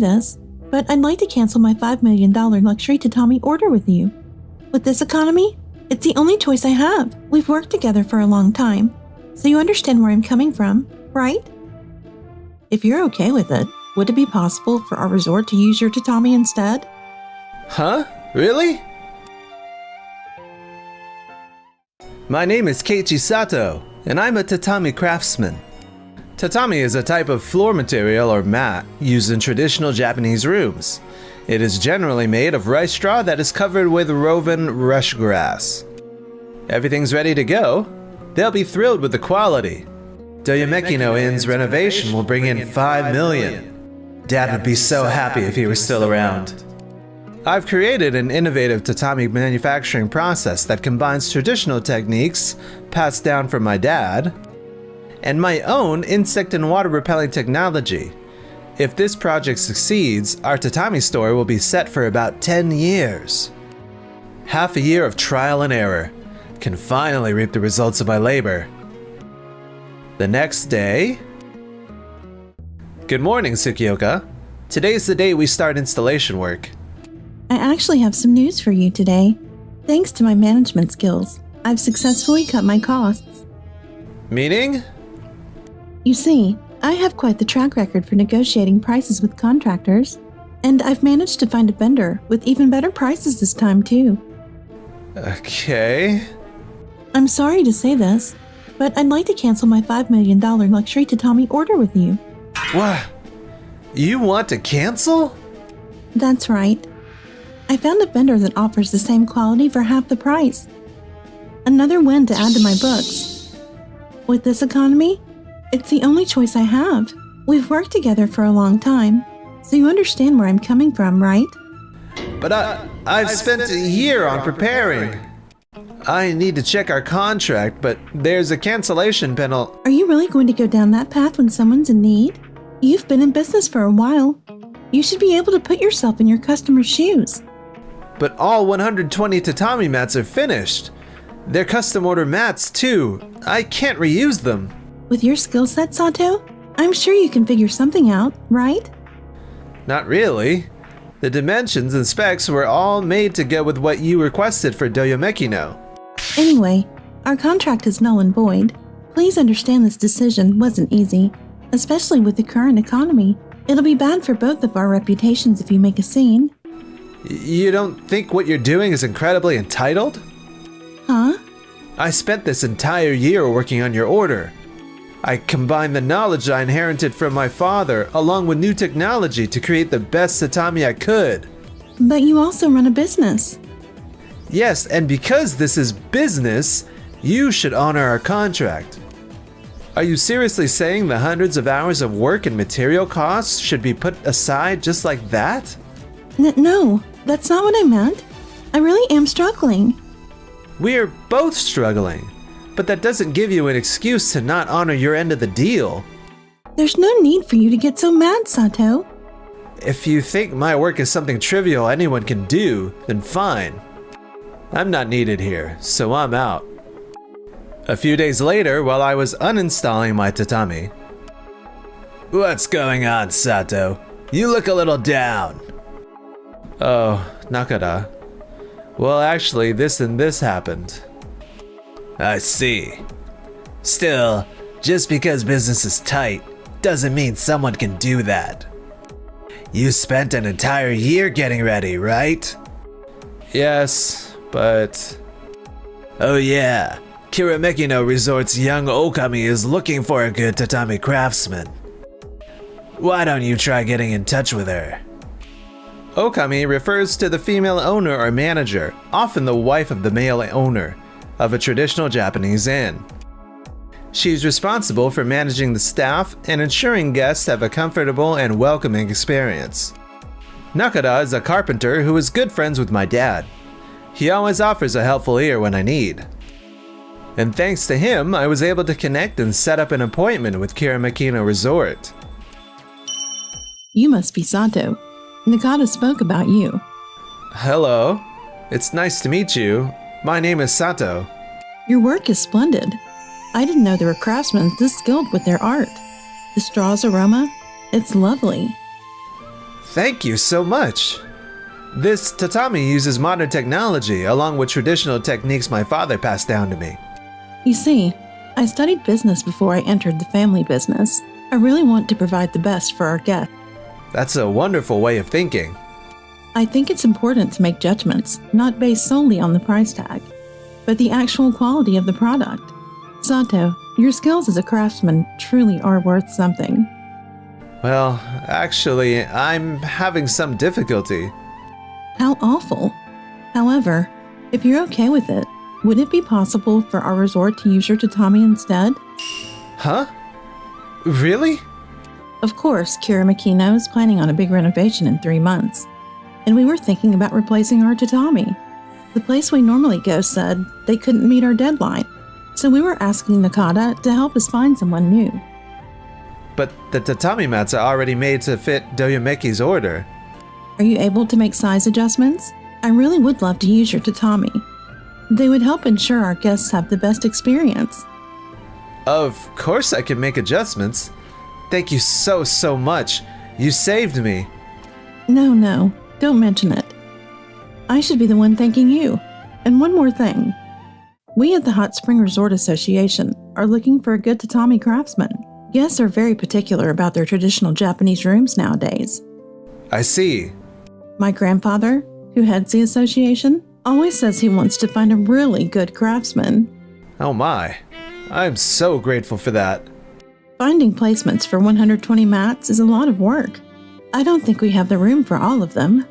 this, but I'd like to cancel my $5 million luxury tatami order with you. With this economy, it's the only choice I have. We've worked together for a long time, so you understand where I'm coming from, right? If you're okay with it, would it be possible for our resort to use your tatami instead? Huh? Really? My name is Keiichi Sato, and I'm a tatami craftsman. Tatami is a type of floor material or mat used in traditional Japanese rooms. It is generally made of rice straw that is covered with woven rush grass. Everything's ready to go. They'll be thrilled with the quality. Doyomeki no Inn's renovation will bring in $5 million. Dad would be so happy if he were still around. I've created an innovative tatami manufacturing process that combines traditional techniques passed down from my dad and my own insect and water repelling technology. If this project succeeds, our tatami store will be set for about 10 years. Half a year of trial and error can finally reap the results of my labor. The next day... Good morning, Tsukioka. Today's the day we start installation work. I actually have some news for you today. Thanks to my management skills, I've successfully cut my costs. Meaning? You see, I have quite the track record for negotiating prices with contractors, and I've managed to find a vendor with even better prices this time too. Okay. I'm sorry to say this, but I'd like to cancel my $5 million luxury tatami order with you. What? You want to cancel? That's right. I found a vendor that offers the same quality for half the price. Another win to add to my books. With this economy, it's the only choice I have. We've worked together for a long time, so you understand where I'm coming from, right? But I've spent a year on preparing. I need to check our contract, but there's a cancellation penalty. Are you really going to go down that path when someone's in need? You've been in business for a while. You should be able to put yourself in your customer's shoes. But all 120 tatami mats are finished. They're custom order mats too. I can't reuse them. With your skill set, Sato, I'm sure you can figure something out, right? Not really. The dimensions and specs were all made to go with what you requested for Doyomeki no. Anyway, our contract is null and void. Please understand this decision wasn't easy, especially with the current economy. It'll be bad for both of our reputations if you make a scene. You don't think what you're doing is incredibly entitled? Huh? I spent this entire year working on your order. I combined the knowledge I inherited from my father along with new technology to create the best tatami I could. But you also run a business. Yes, and because this is business, you should honor our contract. Are you seriously saying the hundreds of hours of work and material costs should be put aside just like that? No, that's not what I meant. I really am struggling. We're both struggling, but that doesn't give you an excuse to not honor your end of the deal. There's no need for you to get so mad, Sato. If you think my work is something trivial anyone can do, then fine. I'm not needed here, so I'm out. A few days later, while I was uninstalling my tatami. What's going on, Sato? You look a little down. Oh, Nakada. Well, actually, this and this happened. I see. Still, just because business is tight doesn't mean someone can do that. You spent an entire year getting ready, right? Yes, but... Oh yeah, Kirameki no Resort's young Okami is looking for a good tatami craftsman. Why don't you try getting in touch with her? Okami refers to the female owner or manager, often the wife of the male owner, of a traditional Japanese inn. She's responsible for managing the staff and ensuring guests have a comfortable and welcoming experience. Nakada is a carpenter who is good friends with my dad. He always offers a helpful ear when I need. And thanks to him, I was able to connect and set up an appointment with Kirameki no Resort. You must be Sato. Nakada spoke about you. Hello. It's nice to meet you. My name is Sato. Your work is splendid. I didn't know there were craftsmen this skilled with their art. The straw's aroma, it's lovely. Thank you so much. This tatami uses modern technology along with traditional techniques my father passed down to me. You see, I studied business before I entered the family business. I really want to provide the best for our guests. That's a wonderful way of thinking. I think it's important to make judgments, not based solely on the price tag, but the actual quality of the product. Sato, your skills as a craftsman truly are worth something. Well, actually, I'm having some difficulty. How awful. However, if you're okay with it, would it be possible for our resort to use your tatami instead? Huh? Really? Of course, Kira Makino is planning on a big renovation in 3 months, and we were thinking about replacing our tatami. The place we normally go said they couldn't meet our deadline, so we were asking Nakata to help us find someone new. But the tatami mats are already made to fit Doyomeki's order. Are you able to make size adjustments? I really would love to use your tatami. They would help ensure our guests have the best experience. Of course I can make adjustments. Thank you so much. You saved me. No, don't mention it. I should be the one thanking you. And one more thing. We at the Hot Spring Resort Association are looking for a good tatami craftsman. Guests are very particular about their traditional Japanese rooms nowadays. I see. My grandfather, who heads the association, always says he wants to find a really good craftsman. Oh my. I'm so grateful for that. Finding placements for 120 mats is a lot of work. I don't think we have the room for all of them.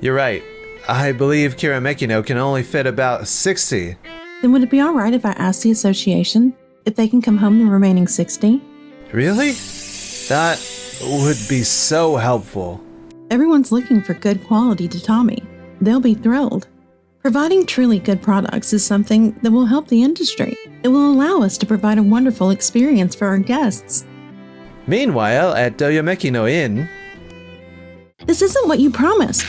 You're right. I believe Kira Makino can only fit about 60. Then would it be alright if I asked the association if they can come home the remaining 60? Really? That would be so helpful. Everyone's looking for good quality tatami. They'll be thrilled. Providing truly good products is something that will help the industry. It will allow us to provide a wonderful experience for our guests. Meanwhile, at Doyomeki no Inn... This isn't what you promised.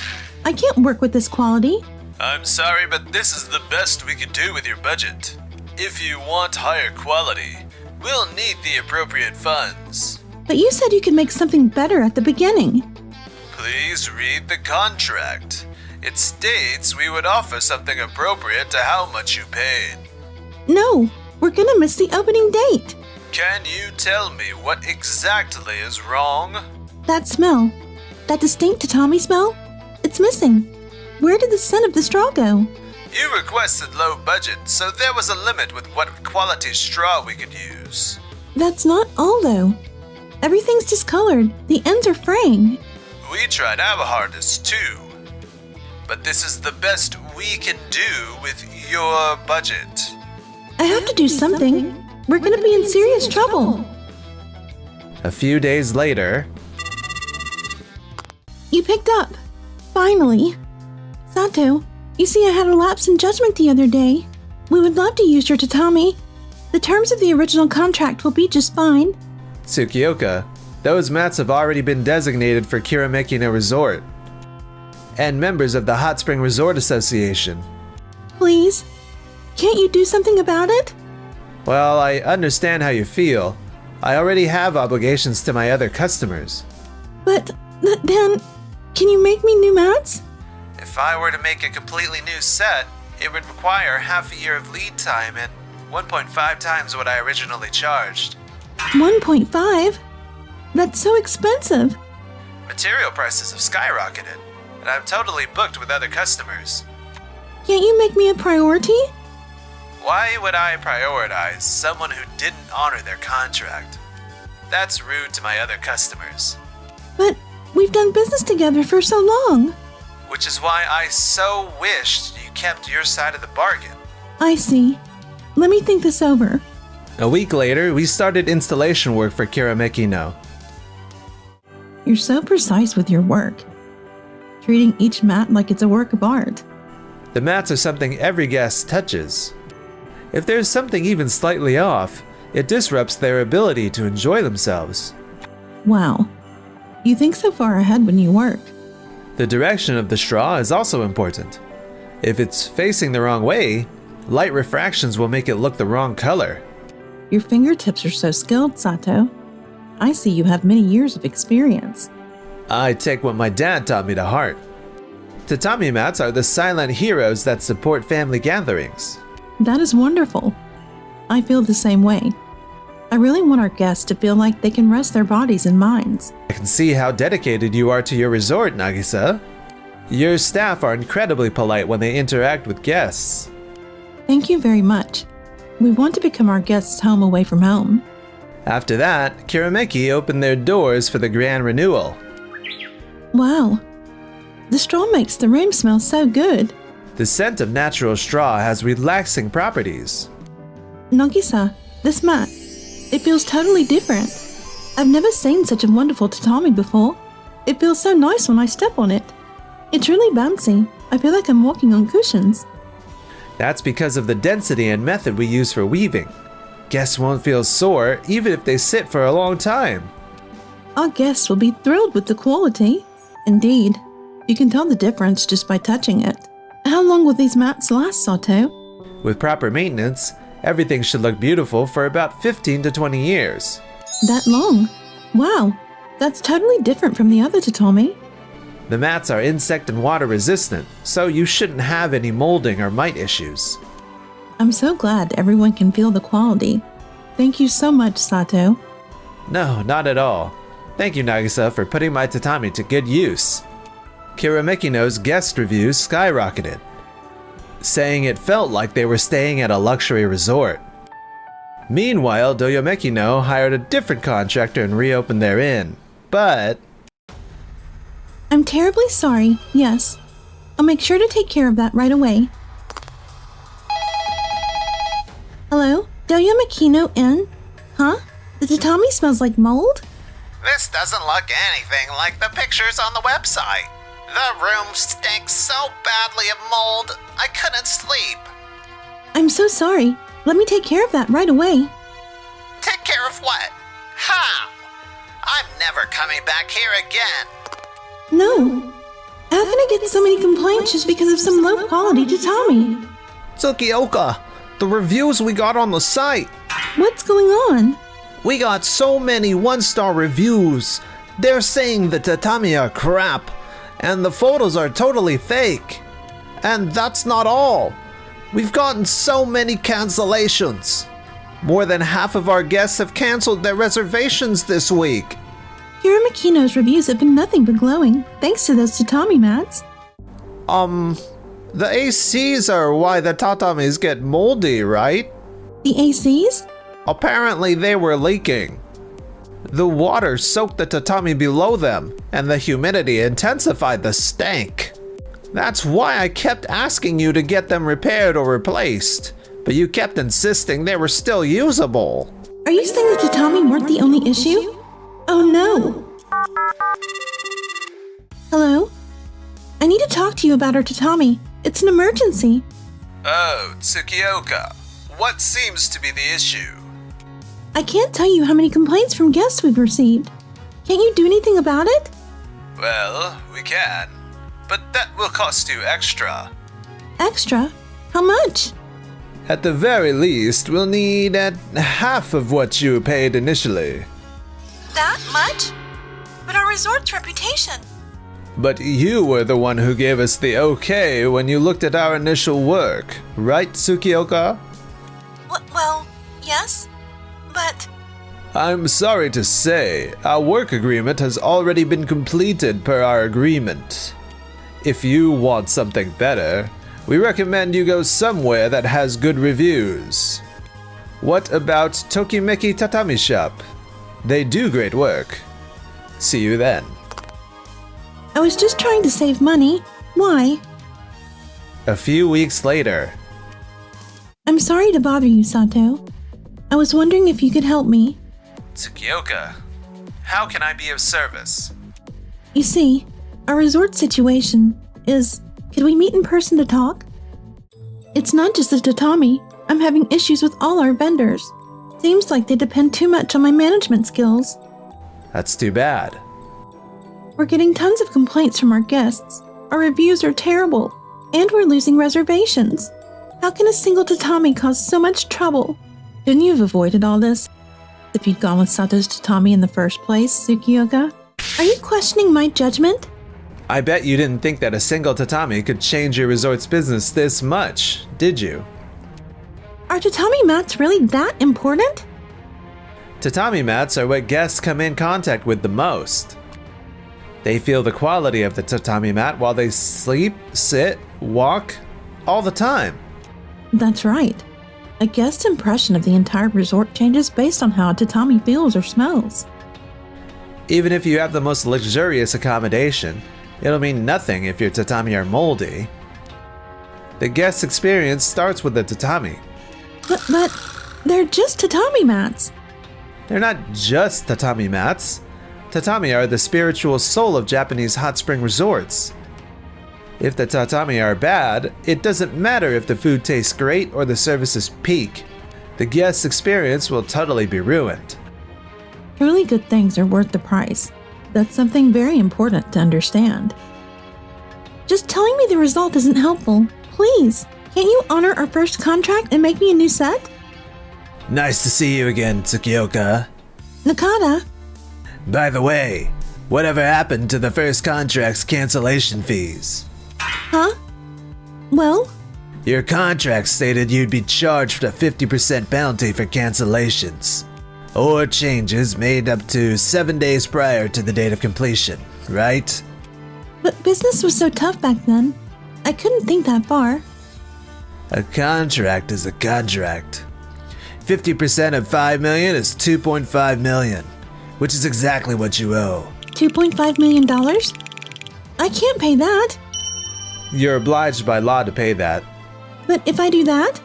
I can't work with this quality. I'm sorry, but this is the best we could do with your budget. If you want higher quality, we'll need the appropriate funds. But you said you could make something better at the beginning. Please read the contract. It states we would offer something appropriate to how much you paid. No, we're gonna miss the opening date. Can you tell me what exactly is wrong? That smell. That distinct tatami smell. It's missing. Where did the scent of the straw go? You requested low budget, so there was a limit with what quality straw we could use. That's not all though. Everything's discolored. The ends are fraying. We tried our hardest too. But this is the best we can do with your budget. I have to do something. We're gonna be in serious trouble. A few days later... You picked up. Finally. Sato, you see I had a lapse in judgment the other day. We would love to use your tatami. The terms of the original contract will be just fine. Tsukioka, those mats have already been designated for Kirameki no Resort and members of the Hot Spring Resort Association. Please? Can't you do something about it? Well, I understand how you feel. I already have obligations to my other customers. But then, can you make me new mats? If I were to make a completely new set, it would require half a year of lead time and 1.5 times what I originally charged. 1.5? That's so expensive. Material prices have skyrocketed, and I'm totally booked with other customers. Can't you make me a priority? Why would I prioritize someone who didn't honor their contract? That's rude to my other customers. But we've done business together for so long. Which is why I so wished you kept your side of the bargain. I see. Let me think this over. A week later, we started installation work for Kirameki no. You're so precise with your work, treating each mat like it's a work of art. The mats are something every guest touches. If there's something even slightly off, it disrupts their ability to enjoy themselves. Wow. You think so far ahead when you work. The direction of the straw is also important. If it's facing the wrong way, light refractions will make it look the wrong color. Your fingertips are so skilled, Sato. I see you have many years of experience. I take what my dad taught me to heart. Tatami mats are the silent heroes that support family gatherings. That is wonderful. I feel the same way. I really want our guests to feel like they can rest their bodies and minds. I can see how dedicated you are to your resort, Nagisa. Your staff are incredibly polite when they interact with guests. Thank you very much. We want to become our guests' home away from home. After that, Kirameki opened their doors for the grand renewal. Wow. The straw makes the room smell so good. The scent of natural straw has relaxing properties. Nagisa, this mat, it feels totally different. I've never seen such a wonderful tatami before. It feels so nice when I step on it. It's really bouncy. I feel like I'm walking on cushions. That's because of the density and method we use for weaving. Guests won't feel sore even if they sit for a long time. Our guests will be thrilled with the quality. Indeed, you can tell the difference just by touching it. How long will these mats last, Sato? With proper maintenance, everything should look beautiful for about 15 to 20 years. That long? Wow, that's totally different from the other tatami. The mats are insect and water resistant, so you shouldn't have any molding or mite issues. I'm so glad everyone can feel the quality. Thank you so much, Sato. No, not at all. Thank you, Nagisa, for putting my tatami to good use. Kiramekino's guest reviews skyrocketed, saying it felt like they were staying at a luxury resort. Meanwhile, Doyomekino hired a different contractor and reopened their inn, but... I'm terribly sorry, yes. I'll make sure to take care of that right away. Hello? Doyomekino Inn? Huh? The tatami smells like mold? This doesn't look anything like the pictures on the website. The room stinks so badly of mold, I couldn't sleep. I'm so sorry. Let me take care of that right away. Take care of what? How? I'm never coming back here again. No. How can I get so many complaints just because of some low-quality tatami? Tsukioka, the reviews we got on the site. What's going on? We got so many one-star reviews. They're saying the tatami are crap, and the photos are totally fake. And that's not all. We've gotten so many cancellations. More than half of our guests have canceled their reservations this week. Kiramekino's reviews have been nothing but glowing, thanks to those tatami mats. The ACs are why the tatamis get moldy, right? The ACs? Apparently they were leaking. The water soaked the tatami below them, and the humidity intensified the stank. That's why I kept asking you to get them repaired or replaced, but you kept insisting they were still usable. Are you saying the tatami weren't the only issue? Oh no! Hello? I need to talk to you about our tatami. It's an emergency. Oh, Tsukioka. What seems to be the issue? I can't tell you how many complaints from guests we've received. Can't you do anything about it? Well, we can, but that will cost you extra. Extra? How much? At the very least, we'll need half of what you paid initially. That much? But our resort's reputation. But you were the one who gave us the okay when you looked at our initial work, right, Tsukioka? Well, yes, but... I'm sorry to say, our work agreement has already been completed per our agreement. If you want something better, we recommend you go somewhere that has good reviews. What about Tokimeki Tatami Shop? They do great work. See you then. I was just trying to save money. Why? A few weeks later. I'm sorry to bother you, Sato. I was wondering if you could help me. Tsukioka, how can I be of service? You see, our resort situation is... Could we meet in person to talk? It's not just the tatami. I'm having issues with all our vendors. Seems like they depend too much on my management skills. That's too bad. We're getting tons of complaints from our guests. Our reviews are terrible, and we're losing reservations. How can a single tatami cause so much trouble? Couldn't you have avoided all this if you'd gone with Sato's tatami in the first place, Tsukioka? Are you questioning my judgment? I bet you didn't think that a single tatami could change your resort's business this much, did you? Are tatami mats really that important? Tatami mats are what guests come in contact with the most. They feel the quality of the tatami mat while they sleep, sit, walk, all the time. That's right. A guest's impression of the entire resort changes based on how a tatami feels or smells. Even if you have the most luxurious accommodation, it'll mean nothing if your tatami are moldy. The guest experience starts with the tatami. But they're just tatami mats. They're not just tatami mats. Tatami are the spiritual soul of Japanese hot spring resorts. If the tatami are bad, it doesn't matter if the food tastes great or the service is peak. The guest experience will totally be ruined. Truly good things are worth the price. That's something very important to understand. Just telling me the result isn't helpful. Please, can't you honor our first contract and make me a new set? Nice to see you again, Tsukioka. Nakata, By the way, whatever happened to the first contract's cancellation fees? huh? Well, Your contract stated you'd be charged a 50% penalty for cancellations, or changes made up to 7 days prior to the date of completion, right? but business was so tough back then. I couldn't think that far. A contract is a contract. 50% of 5 million is 2.5 million, which is exactly what you owe. $2.5 million? I can't pay that. You're obliged by law to pay that. But if I do that?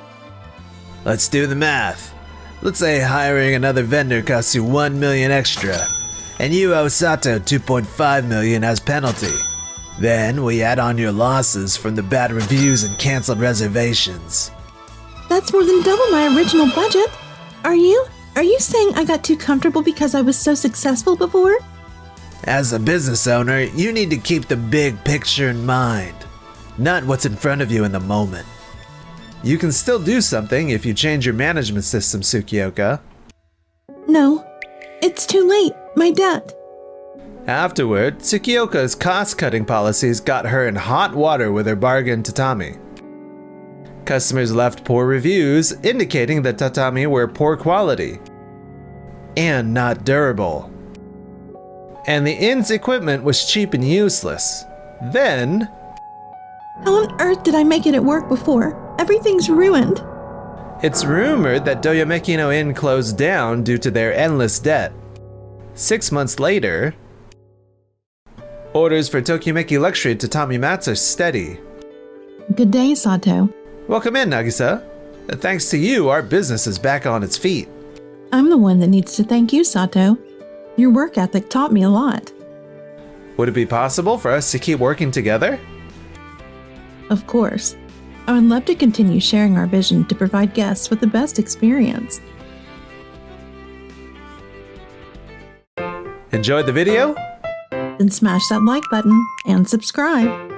Let's do the math. Let's say hiring another vendor costs you 1 million extra, and you owe Sato 2.5 million as penalty. Then we add on your losses from the bad reviews and canceled reservations. That's more than double my original budget. Are you saying I got too comfortable because I was so successful before? As a business owner, you need to keep the big picture in mind, not what's in front of you in the moment. You can still do something if you change your management system, Tsukioka. No, it's too late. My debt. Afterward, Tsukioka's cost-cutting policies got her in hot water with her bargain tatami. Customers left poor reviews indicating that tatami were poor quality and not durable. And the inn's equipment was cheap and useless. Then, How on earth did I make it at work before? Everything's ruined. it's rumored that Doyomeki no Inn closed down due to their endless debt. 6 months later, orders for Tokimeki luxury tatami mats are steady. Good day, Sato. Welcome in, Nagisa. Thanks to you, our business is back on its feet. I'm the one that needs to thank you, Sato. Your work ethic taught me a lot. Would it be possible for us to keep working together? Of course. I would love to continue sharing our vision to provide guests with the best experience. Enjoyed the video? Then smash that like button and subscribe.